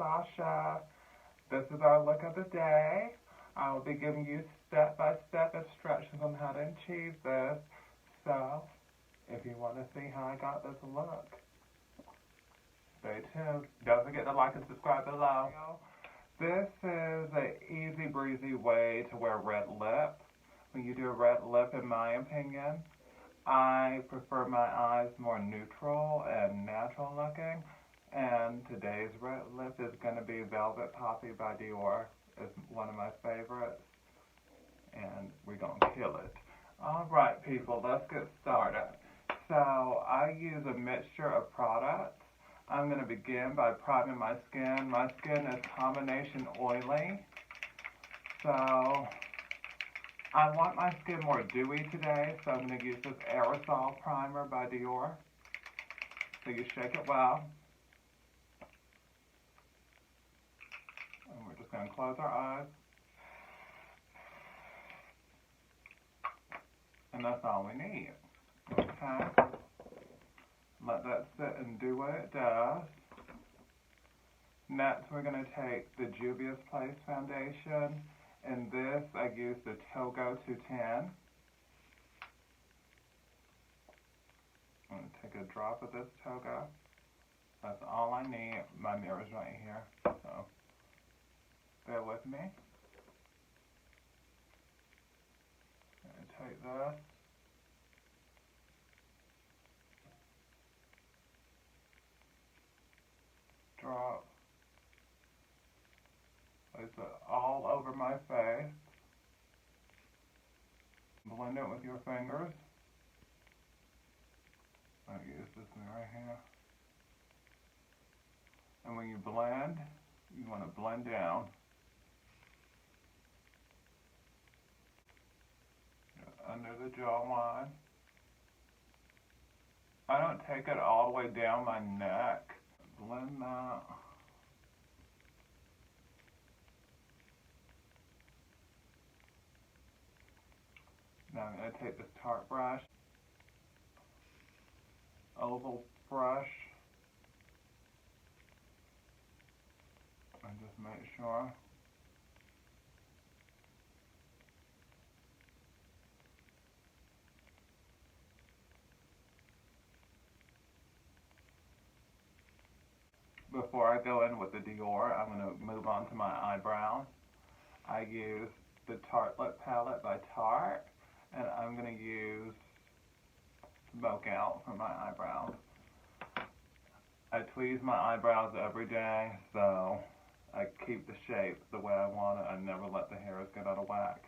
Sasha. This is our look of the day. I will be giving you step-by-step instructions on how to achieve this. So, if you want to see how I got this look, stay tuned. Don't forget to like and subscribe below. This is an easy breezy way to wear red lip. When you do a red lip, in my opinion, I prefer my eyes more neutral and natural looking. And today's red lip is going to be Velvet Poppy by Dior. It's one of my favorites. And we're going to kill it. Alright people, let's get started. So I use a mixture of products. I'm going to begin by priming my skin. My skin is combination oily. So I want my skin more dewy today, so I'm going to use this aerosol primer by Dior. So you shake it well. And we're just going to close our eyes. And that's all we need. Okay? Let that sit and do what it does. Next, we're going to take the Juvia's Place foundation. In this, I use the Togo 210. I'm going to take a drop of this Togo. That's all I need. My mirror's right here, so bear with me. I'm going to take this. Drop. Place it all over my face. Blend it with your fingers. I use this mirror here. And when you blend, you want to blend down. Under the jawline. I don't take it all the way down my neck. Blend that. Now I'm going to take this Tarte brush, oval brush, and just make sure. Before I go in with the Dior, I'm going to move on to my eyebrows. I use the Tarte Lip Palette by Tarte, and I'm going to use Smoke Out for my eyebrows. I tweeze my eyebrows every day, so I keep the shape the way I want it. I never let the hairs get out of whack.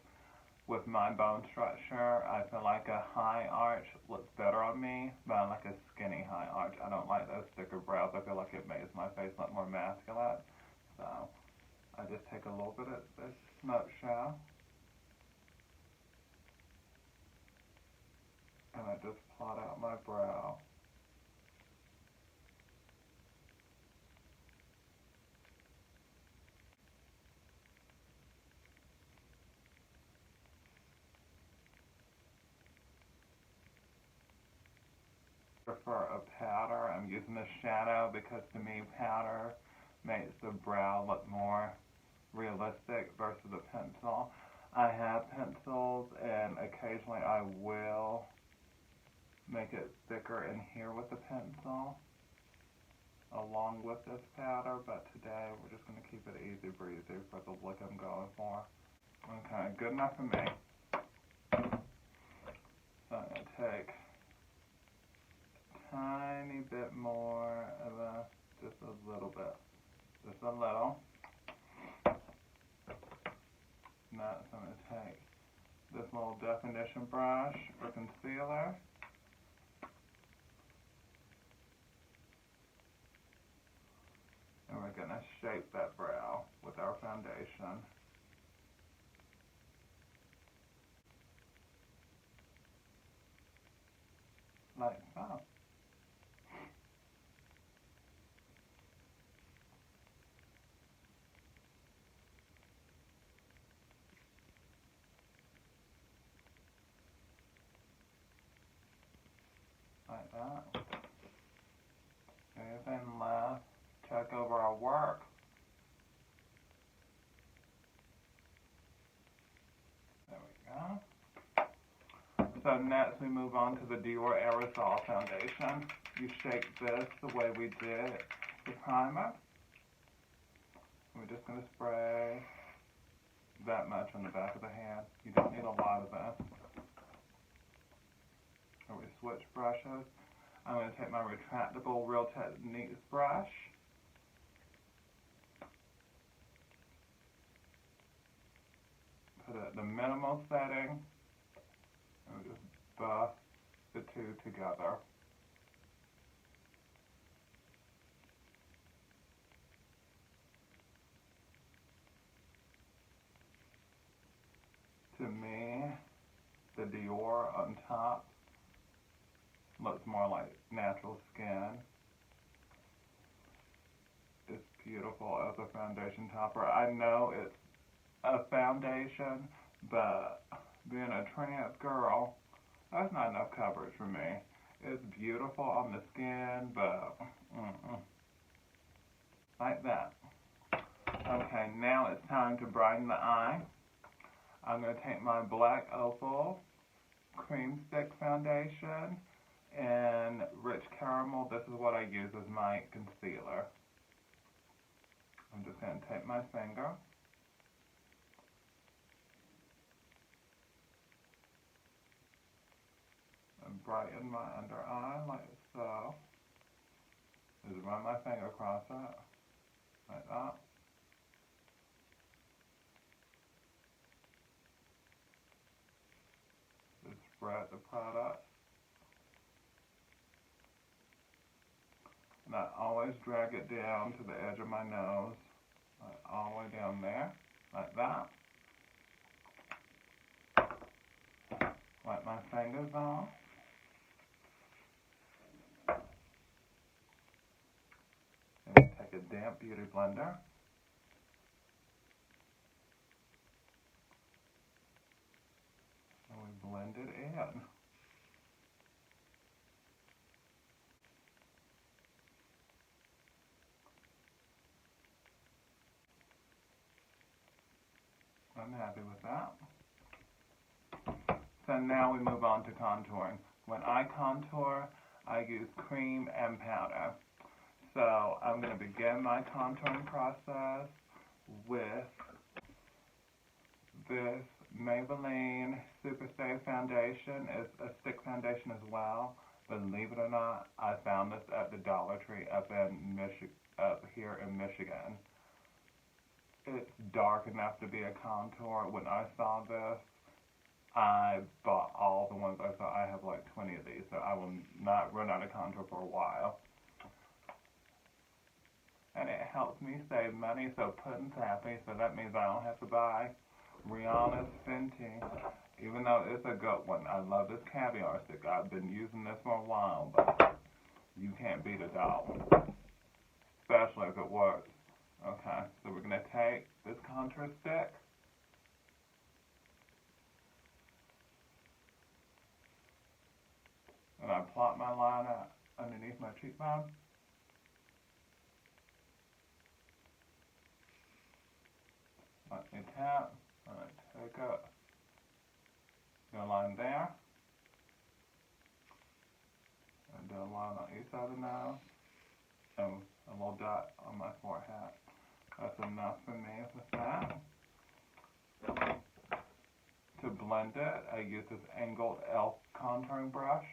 With my bone structure, I feel like a high arch looks better on me, but I like a skinny high arch. I don't like those thicker brows. I feel like it makes my face look more masculine. So I just take a little bit of this Smoke Show, and I just plot out my brow. Prefer a powder. I'm using a shadow because to me powder makes the brow look more realistic versus a pencil. I have pencils and occasionally I will make it thicker in here with a pencil along with this powder, but today we're just going to keep it easy breezy for the look I'm going for. Okay, good enough for me. So I'm going to take tiny bit more of just a little bit, just a little. Next, I'm going to take this little definition brush for concealer. And we're going to shape that brow with our foundation. Like so. Like that. Anything left, check over our work. So next we move on to the Dior Aerosol Foundation. You shake this the way we did the primer. We're just going to spray that much on the back of the hand. You don't need a lot of this. So we switch brushes. I'm going to take my retractable Real Techniques brush. Put it at the minimal setting. And we just buff the two together. To me, the Dior on top looks more like natural skin. It's beautiful as a foundation topper. I know it's a foundation, but being a trans girl, that's not enough coverage for me. It's beautiful on the skin, but like that. Okay, now it's time to brighten the eye. I'm going to take my Black Opal Cream Stick Foundation and Rich Caramel. This is what I use as my concealer. I'm just going to take my finger and brighten my under eye like so. Just run my finger across it, like that. Just spread the product. And I always drag it down to the edge of my nose, like all the way down there, like that. Wipe my fingers off. And take a damp beauty blender. And we blend it in. I'm happy with that. So now we move on to contouring. When I contour, I use cream and powder. So I'm going to begin my contouring process with this Maybelline Super Stay Foundation. It's a stick foundation as well. Believe it or not, I found this at the Dollar Tree up here in Michigan. It's dark enough to be a contour. When I saw this, I bought all the ones I saw. I have like 20 of these, so I will not run out of contour for a while. And it helps me save money, so Puddin's happy, so that means I don't have to buy Rihanna's Fenty, even though it's a good one. I love this caviar stick. I've been using this for a while, but you can't beat a doll, especially if it works. Okay, so we're going to take this contour stick, and I plot my line underneath my cheekbone. Let me tap, and I take it, do a line there, and do a line on each side of the nose, and a little dot on my forehead. That's enough for me with that. To blend it, I use this angled e.l.f. contouring brush.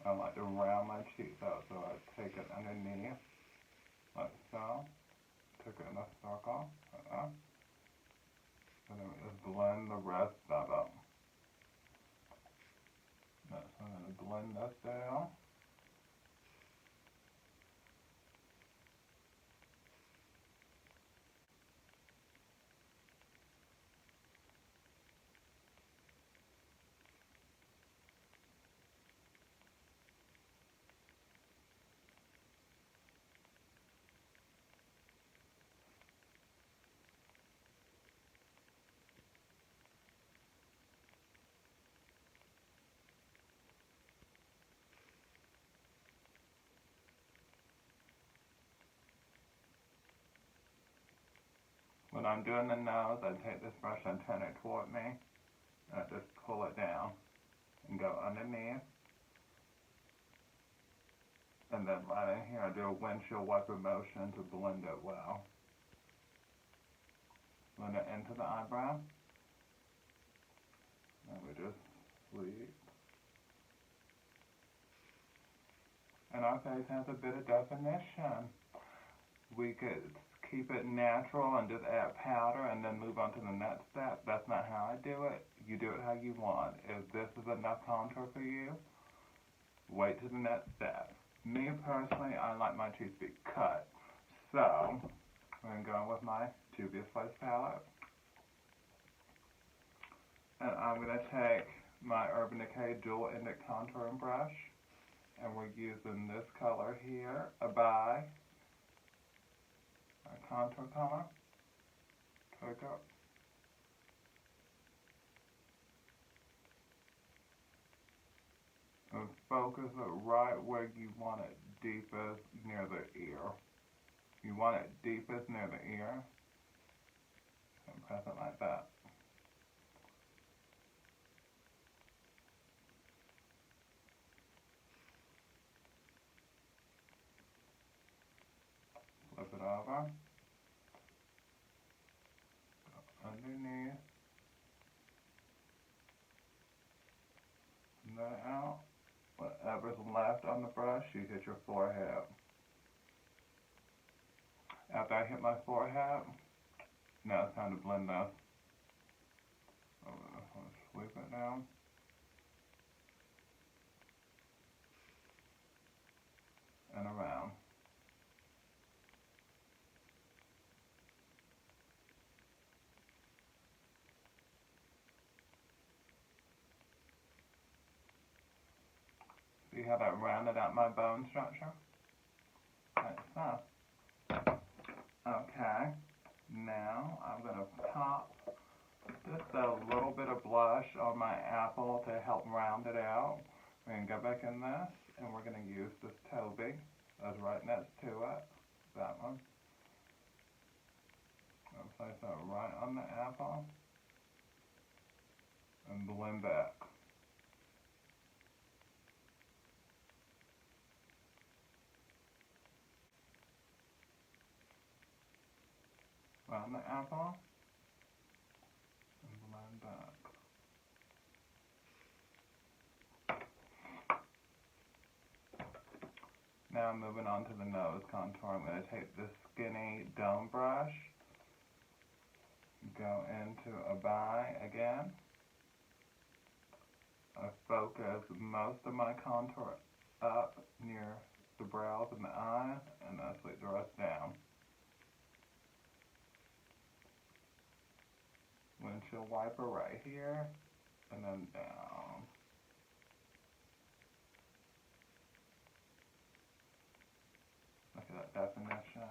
I like to round my cheeks out, so I take it underneath, like so. Take it in a circle, like that. And then we just blend the rest of it. Next, I'm going to blend this down. I'm doing the nose, I take this brush and turn it toward me, and I just pull it down and go underneath. And then right in here, I do a windshield wiper motion to blend it well. Blend it into the eyebrow. And we just sweep. And our face has a bit of definition. We could keep it natural and just add powder and then move on to the next step. That's not how I do it. You do it how you want. If this is enough contour for you, wait to the next step. Me personally, I like my teeth to be cut. So, I'm going to go in with my Juvia's Place palette. And I'm going to take my Urban Decay Dual Ending Contouring Brush. And we're using this color here, Abai. Our contour color. Take up. And focus it right where you want it deepest near the ear. You want it deepest near the ear. And press it like that. Flip it over. Go underneath. And then out. Whatever's left on the brush, you hit your forehead. After I hit my forehead, now it's time to blend this. I'm going to sweep it down. And around. See how that rounded out my bone structure? Like so. Okay, now I'm going to pop just a little bit of blush on my apple to help round it out. We're going to go back in this, and we're going to use this Toby that's right next to it, that one. I'll place that right on the apple, and blend back. Around the apple, and blend back. Now moving on to the nose contour, I'm going to take this skinny dome brush, go into Abai again. I focus most of my contour up near the brows and the eyes, and I sweep the rest down. Windshield wiper right here, and then down. Look at that definition.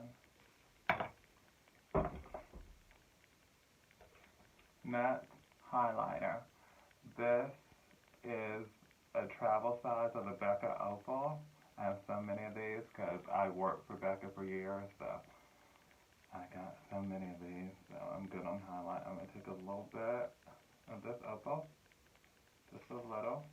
Next, highlighter. This is a travel size of the Becca Opal. I have so many of these because I worked for Becca for years, so I got so many of these, so I'm good on highlight. I'm going to take a little bit of this Opal, just a little.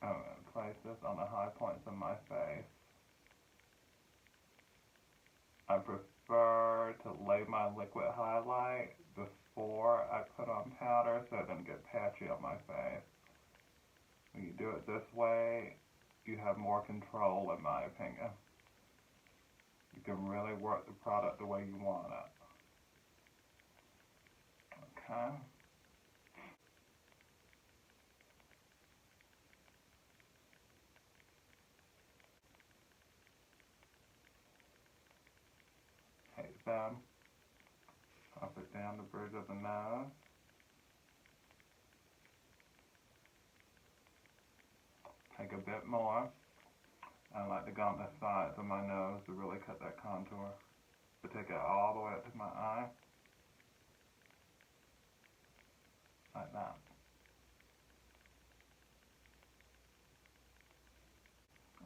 I'm going to place this on the high points of my face. I prefer to lay my liquid highlight before I put on powder so it doesn't get patchy on my face. When you do it this way, you have more control, in my opinion. You can really work the product the way you want it. Okay. Take them, pop it down the bridge of the nose. Take a bit more. I like to go on the sides of my nose to really cut that contour. But take it all the way up to my eye. Like that.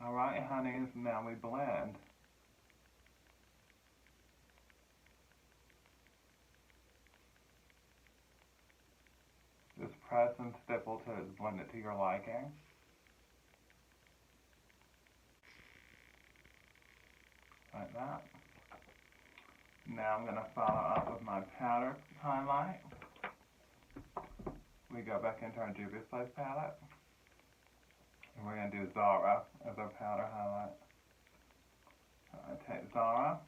Alright, honeys, now we blend. Just press and stipple to blend it to your liking. Like that. Now I'm going to follow up with my powder highlight. We go back into our Juvia's Place palette. And we're going to do Zara as our powder highlight. So I take Zara.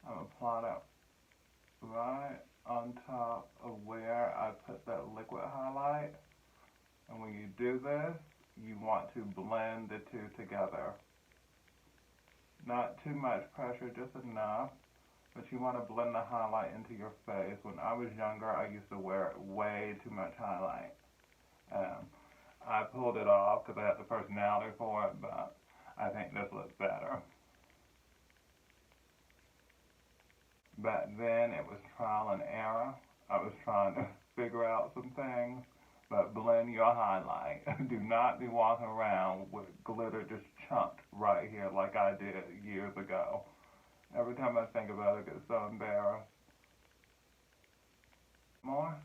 I'm going to plot it right on top of where I put that liquid highlight. And when you do this, you want to blend the two together. Not too much pressure, just enough. But you want to blend the highlight into your face. When I was younger, I used to wear way too much highlight. I pulled it off because I had the personality for it, but I think this looks better. Back then, it was trial and error. I was trying to figure out some things, but blend your highlight. Do not be walking around with glitter just chunked right here like I did years ago. Every time I think about it, I get so embarrassed. More?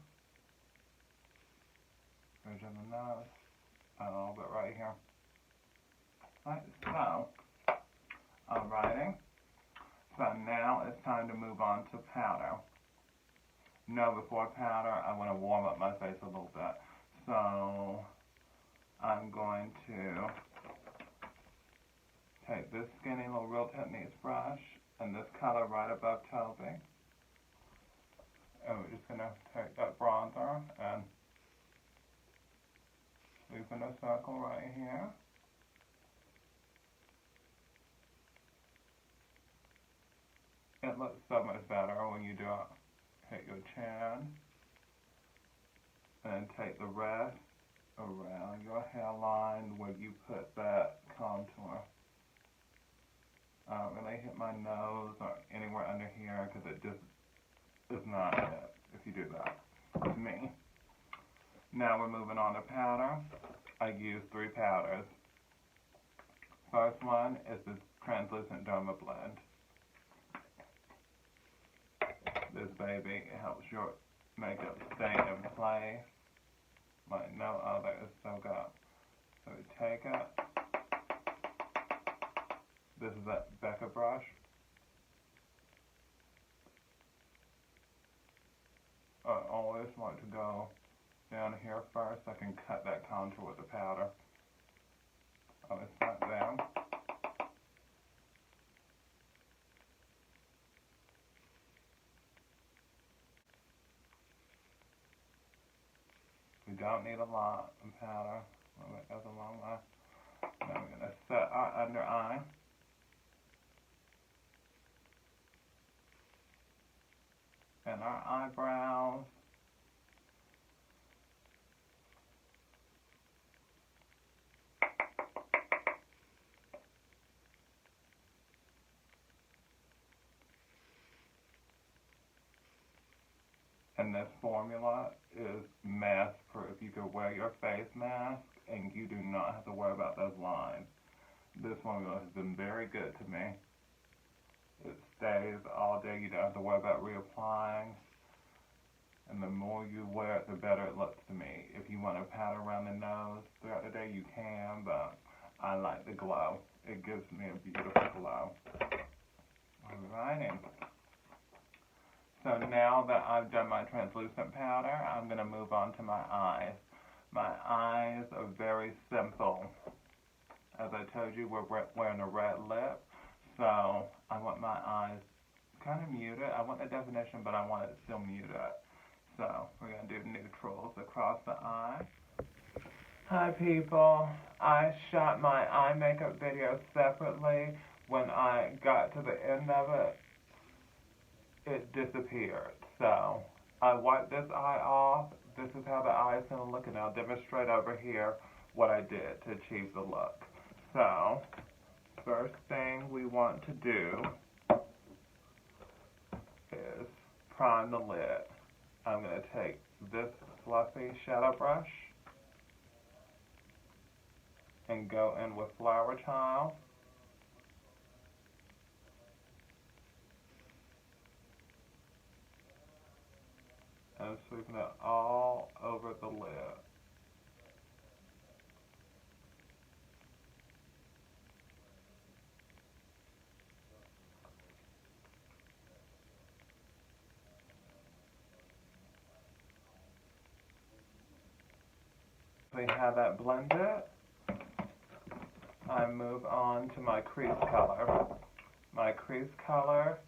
Ridge on the nose. A little bit right here. Like so. Alrighty. So now it's time to move on to powder. No, before powder, I want to warm up my face a little bit. So I'm going to take this skinny little Real Techniques brush and this color right above Toby. And we're just going to take that bronzer and loop in a circle right here. It looks so much better when you do it. Hit your chin and take the rest around your hairline where you put that contour. I don't really hit my nose or anywhere under here because it just is not it if you do that. It's me. Now we're moving on to powder. I use 3 powders. First one is this translucent Derma Blend. This baby helps your makeup stay in place like no other. It's so good. So we take it. This is that Becca brush. I always like to go down here first so I can cut that contour with the powder. Always start down. We don't need a lot of powder. That goes a long way. Now we're going to set our under eye. And our eyebrows. And this formula is mask proof. You can wear your face mask and you do not have to worry about those lines. This formula has been very good to me. It stays all day. You don't have to worry about reapplying. And the more you wear it, the better it looks to me. If you want to powder around the nose throughout the day, you can, but I like the glow. It gives me a beautiful glow. Alrighty. So now that I've done my translucent powder, I'm going to move on to my eyes. My eyes are very simple. As I told you, we're wearing a red lip, so I want my eyes kind of muted. I want the definition, but I want it still muted. So we're going to do neutrals across the eye. Hi people. I shot my eye makeup video separately. When I got to the end of it, it disappeared. So I wiped this eye off. This is how the eye is going to look, and I'll demonstrate over here what I did to achieve the look. So first thing we want to do is prime the lid. I'm going to take this fluffy shadow brush and go in with Flower Child. And sweeping it all over the lid. We have that blended. I move on to my crease color. My crease color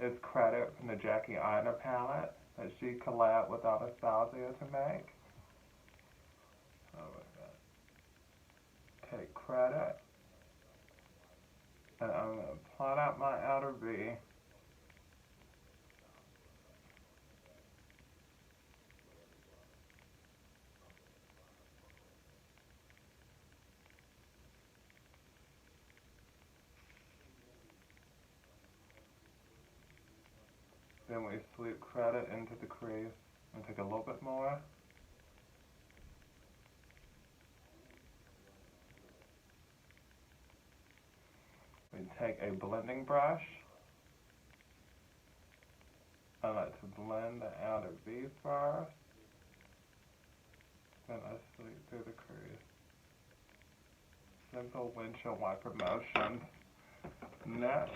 is Credit from the Jackie Aina palette that she collabed with Anastasia to make. Oh my God. Take Credit, and I'm going to plot out my outer V. Then we sweep Credit into the crease and take a little bit more. We take a blending brush. I like to blend the outer V first. Then I sweep through the crease. Simple windshield wiper motions. Next,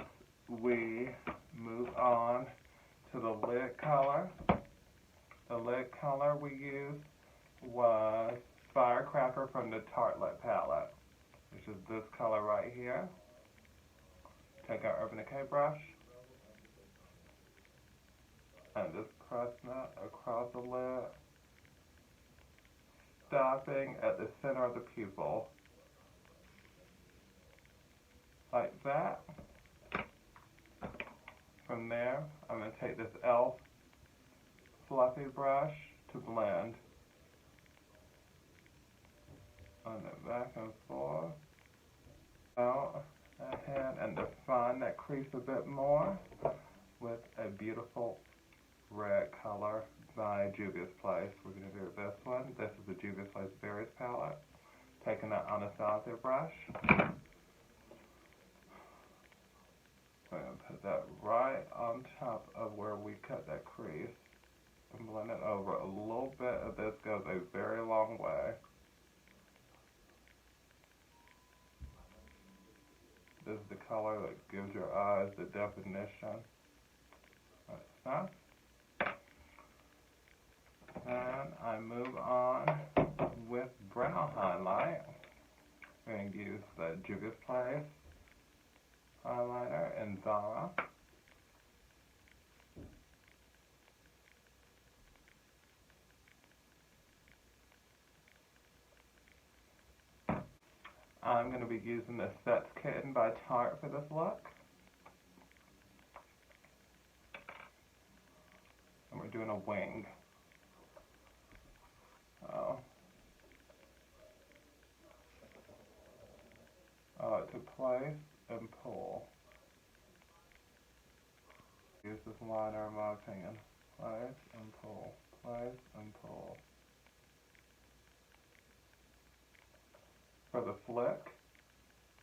we move on to the lid color. The lid color we used was Firecracker from the Tartelette palette, which is this color right here. Take our Urban Decay brush and just press that across the lid, stopping at the center of the pupil. Like that. From there, I'm going to take this e.l.f. fluffy brush to blend on the back and forth, out, ahead, and define that crease a bit more with a beautiful red color by Juvia's Place. We're going to do this one. This is the Juvia's Place Berries palette. Taking that Anastasia brush. We're going to put that right on top of where we cut that crease and blend it over. A little bit of this goes a very long way. This is the color that gives your eyes the definition. Like that. And I move on with brow highlight. We're going to use the Juvia's Place highlighter in Zara. I'm going to be using the Sets Kitten by Tarte for this look. And we're doing a wing. So, I like to place and pull. Use this liner in my opinion. Place and pull. Place and pull. For the flick,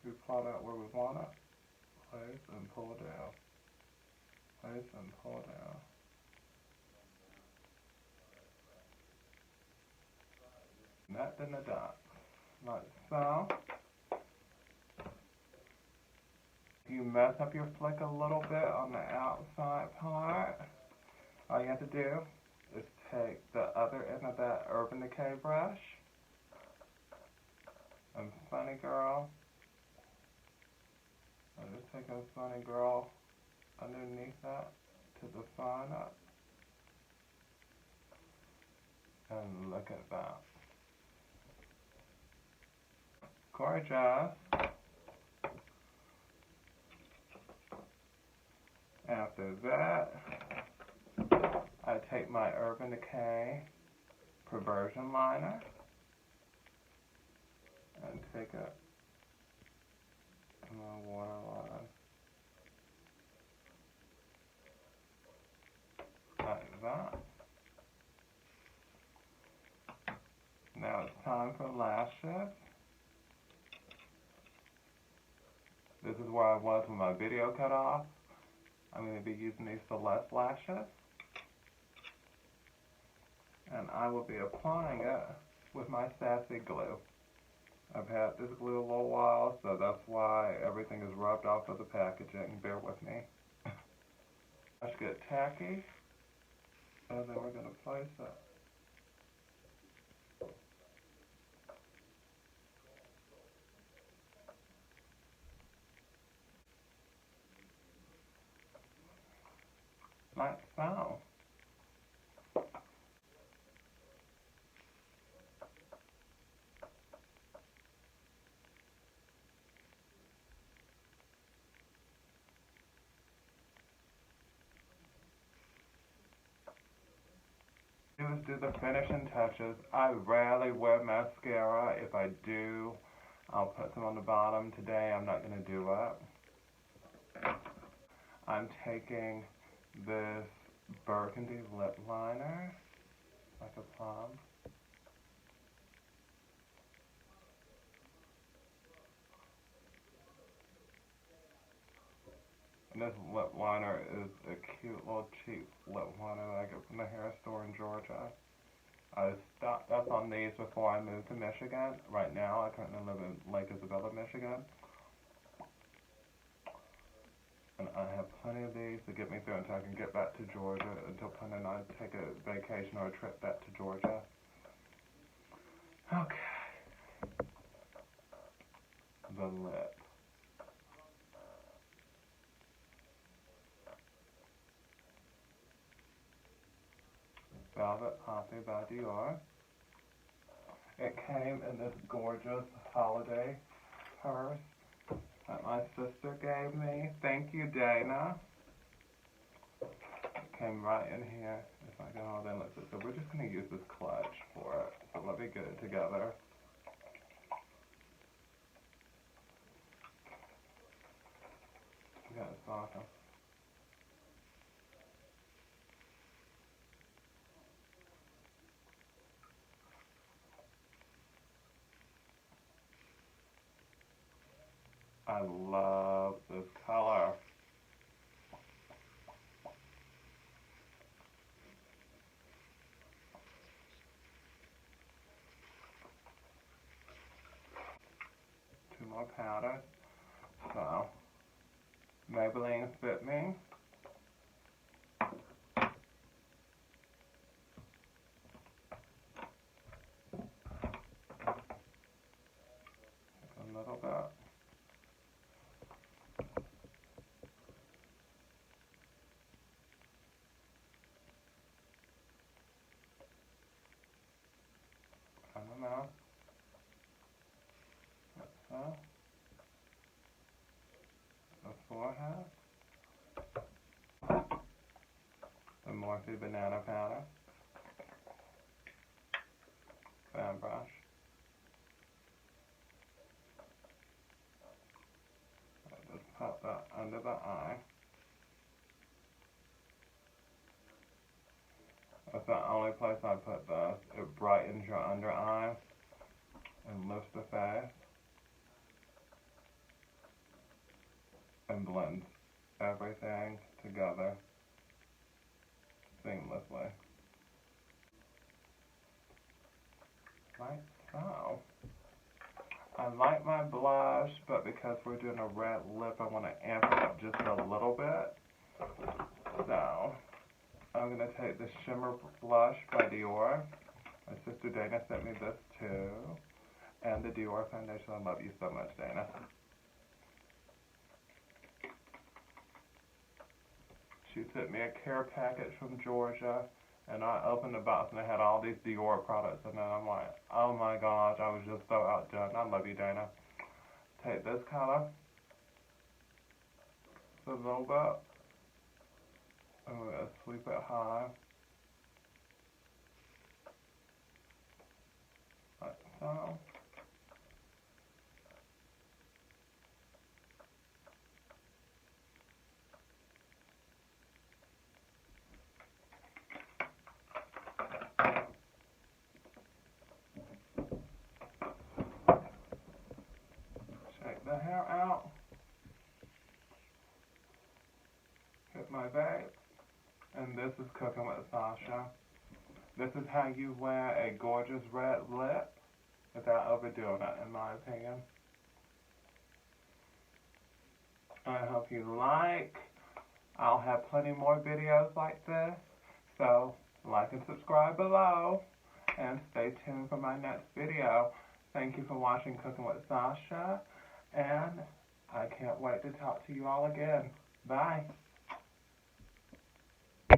we plot out where we want it. Place and pull down. Place and pull down. Connect in the dots. Like so. If you mess up your flick a little bit on the outside part, all you have to do is take the other end of that Urban Decay brush and Funny Girl. I'm just taking a Funny Girl underneath that to define it. And look at that. Gorgeous. After that, I take my Urban Decay Perversion liner and take it in my waterline. Like that. Now it's time for lashes. This is where I was when my video cut off. I'm going to be using these Celeste lashes. And I will be applying it with my Sassy glue. I've had this glue a little while, so that's why everything is rubbed off of the packaging. Bear with me. Let's get tacky, and then we're going to place it. Like so. Just do the finishing touches. I rarely wear mascara. If I do, I'll put some on the bottom. Today I'm not going to do it. I'm taking this burgundy lip liner, like a plum. And this lip liner is a cute little cheap lip liner that I get from the hair store in Georgia. I stocked up on these before I moved to Michigan. Right now, I currently live in Lake Isabella, Michigan. And I have plenty of these to get me through until I can get back to Georgia, until Plenty and I take a vacation or a trip back to Georgia. Okay. The lip. Velvet Poppy by Dior. It came in this gorgeous holiday purse that my sister gave me. Thank you, Dana. It came right in here. If I can hold in, so we're just going to use this clutch for it. So let me get it together. Yeah, it's awesome. I love this color. Two more powders. So, Maybelline Fit Me. A little bit. On the mouth. Like so. The forehead. The Morphe banana powder. Fan brush. I just pop that under the eye. That's the only place I put this. It brightens your under eye and lifts the face and blends everything together seamlessly. Like so. I like my blush, but because we're doing a red lip, I want to amp it up just a little bit. So, I'm going to take the Shimmer Blush by Dior. My sister Dana sent me this too. And the Dior foundation. I love you so much, Dana. She sent me a care package from Georgia, and I opened the box and it had all these Dior products in it. I'm like, oh my gosh, I was just so outdone. I love you, Dana. Take this color, a little bit, and we're going to sweep it high, like so. Shake the hair out. babes. And this is Cooking with Sasha. This is how you wear a gorgeous red lip without overdoing it, in my opinion. I hope you like. I'll have plenty more videos like this. So, like and subscribe below. And stay tuned for my next video. Thank you for watching Cooking with Sasha. And I can't wait to talk to you all again. Bye.